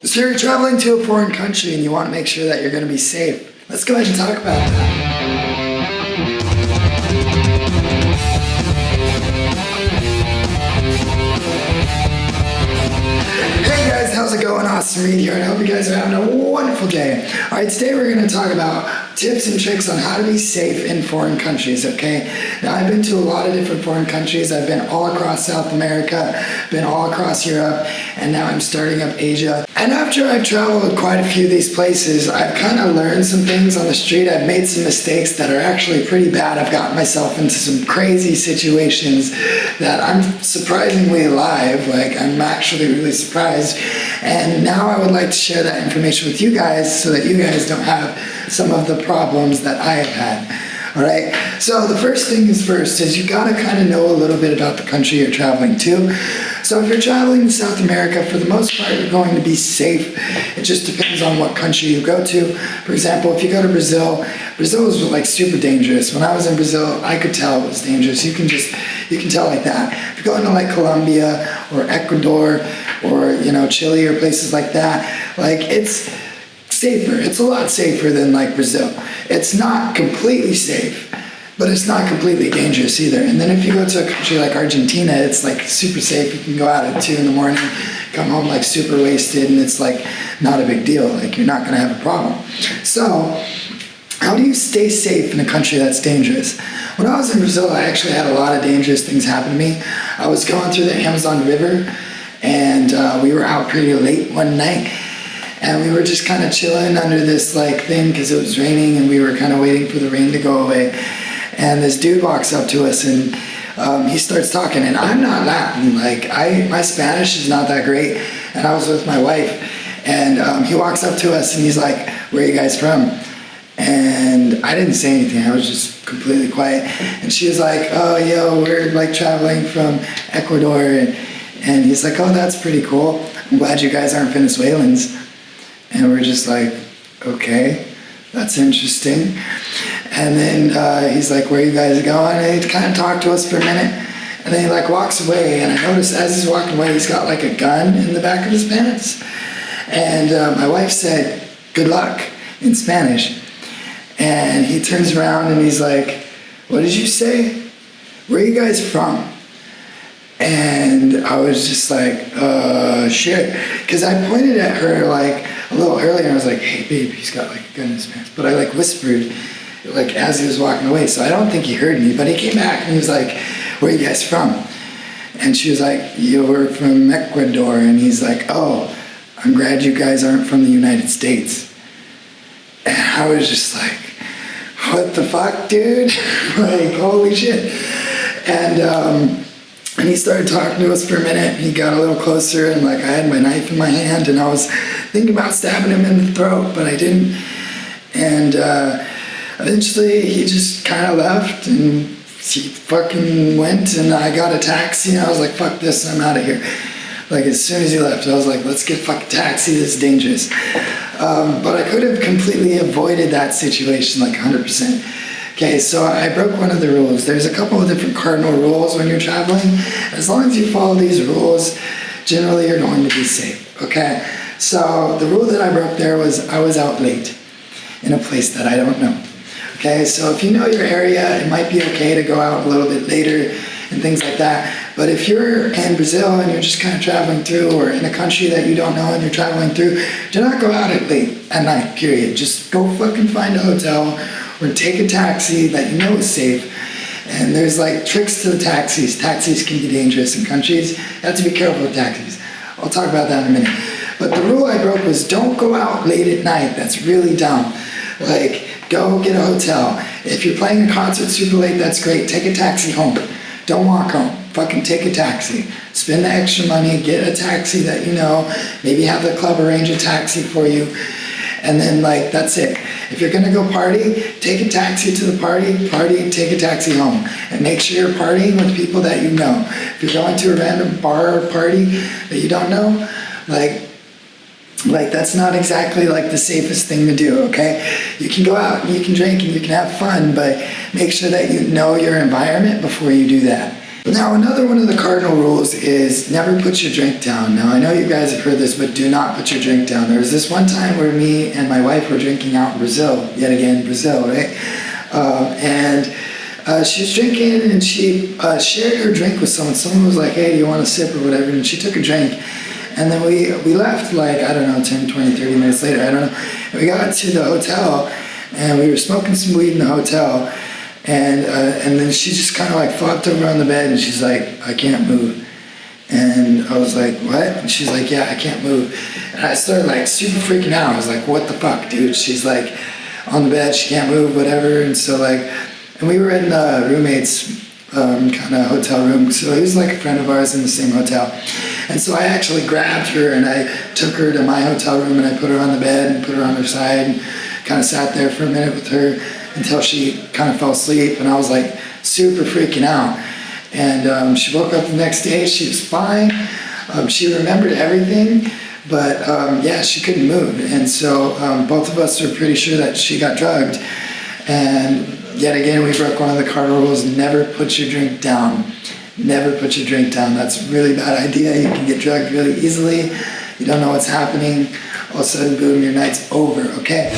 So you're traveling to a foreign country and you want to make sure that you're going to be safe. Let's go ahead and talk about that. Hey guys, how's it going? Austin Reed here, and I hope you guys are having a wonderful day. Alright, today we're going to talk about tips and tricks on how to be safe in foreign countries, okay? Now, I've been to a lot of different foreign countries. I've been all across South America, been all across Europe, and now I'm starting up Asia. And after I've traveled quite a few of these places, I've kind of learned some things on the street. I've made some mistakes that are actually pretty bad. I've gotten myself into some crazy situations that I'm surprisingly alive. Like, I'm actually really surprised. And now I would like to share that information with you guys so that you guys don't have some of the problems that I have had. All right, so the first thing is first is you gotta kind of know a little bit about the country you're traveling to. So if you're traveling to South America, for the most part, you're going to be safe. It just depends on what country you go to. For example, if you go to Brazil, Brazil is like super dangerous. When I was in Brazil, I could tell it was dangerous. You can tell like that. If you go into like Colombia or Ecuador or Chile or places like that, like it's safer. It's a lot safer than like Brazil. It's not completely safe, but it's not completely dangerous either. And then if you go to a country like Argentina, it's like super safe. You can go out at 2 in the morning, come home like super wasted, and it's like not a big deal. Like you're not gonna have a problem. So how do you stay safe in a country that's dangerous? When I was in Brazil, I actually had a lot of dangerous things happen to me. I was going through the Amazon River, and we were out pretty late one night, and we were just kind of chilling under this like thing because it was raining, and we were kind of waiting for the rain to go away. And this dude walks up to us, and he starts talking, and I'm not Latin. Like my Spanish is not that great, and I was with my wife, and he walks up to us, and he's like, "Where are you guys from?" And I didn't say anything. I was just completely quiet. And she was like, "Oh, yo, we're like traveling from Ecuador," and he's like, "Oh, that's pretty cool. I'm glad you guys aren't Venezuelans." And we're just like, okay, that's interesting. And then he's like, "Where are you guys going?" And he kind of talked to us for a minute. And then he like walks away. And I noticed as he's walking away, he's got like a gun in the back of his pants. And my wife said, "Good luck," in Spanish. And he turns around and he's like, "What did you say? Where are you guys from?" And I was just like, shit. Because I pointed at her like a little earlier, and I was like, "Hey babe, he's got like a gun in his pants." But I like whispered like as he was walking away, so I don't think he heard me. But he came back and he was like, "Where are you guys from?" And she was like, "We're from Ecuador." And he's like, "Oh, I'm glad you guys aren't from the United States." And I was just like, what the fuck, dude? Like, holy shit. And he started talking to us for a minute. He got a little closer, and like I had my knife in my hand, and I was thinking about stabbing him in the throat, but I didn't. And eventually he just kind of left, and he fucking went, and I got a taxi, and I was like, fuck this, I'm out of here. Like as soon as he left, I was like, let's get a fucking taxi, this is dangerous. But I could have completely avoided that situation, like 100%. Okay, so I broke one of the rules. There's a couple of different cardinal rules when you're traveling. As long as you follow these rules, generally you're going to be safe, okay? So the rule that I broke there was I was out late in a place that I don't know. Okay, so if you know your area, it might be okay to go out a little bit later and things like that. But if you're in Brazil and you're just kind of traveling through, or in a country that you don't know and you're traveling through, do not go out at late at night, period. Just go fucking find a hotel or take a taxi that you know is safe. And there's like tricks to the taxis. Taxis can be dangerous in countries. You have to be careful with taxis. I'll talk about that in a minute. But the rule I broke was don't go out late at night. That's really dumb. Like, go get a hotel. If you're playing a concert super late, that's great. Take a taxi home. Don't walk home. Fucking take a taxi. Spend the extra money, get a taxi that you know. Maybe have the club arrange a taxi for you. And then like, that's it. If you're gonna go party, take a taxi to the party, take a taxi home. And make sure you're partying with people that you know. If you're going to a random bar or party that you don't know, like that's not exactly like the safest thing to do, okay? You can go out and you can drink and you can have fun, but make sure that you know your environment before you do that. Now, another one of the cardinal rules is never put your drink down. Now, I know you guys have heard this, but do not put your drink down. There was this one time where me and my wife were drinking out in Brazil, yet again, Brazil, right? She was drinking and she shared her drink with someone. Someone was like, hey, do you want a sip or whatever? And she took a drink. And then we left like, I don't know, 10, 20, 30 minutes later, I don't know. And we got to the hotel and we were smoking some weed in the hotel. And then she just kind of like flopped over on the bed and she's like, I can't move. And I was like, what? And she's like, yeah, I can't move. And I started like super freaking out. I was like, what the fuck, dude? She's like on the bed, she can't move, whatever. And so like, and we were in the roommate's kind of hotel room. So he was like a friend of ours in the same hotel. And so I actually grabbed her and I took her to my hotel room and I put her on the bed and put her on her side and kind of sat there for a minute with her until she kind of fell asleep. And I was like super freaking out. And she woke up the next day, she was fine. She remembered everything, but yeah, she couldn't move. And so both of us are pretty sure that she got drugged. And yet again, we broke one of the cardinal rules: never put your drink down. Never put your drink down. That's a really bad idea. You can get drugged really easily. You don't know what's happening. All of a sudden, boom, your night's over, okay?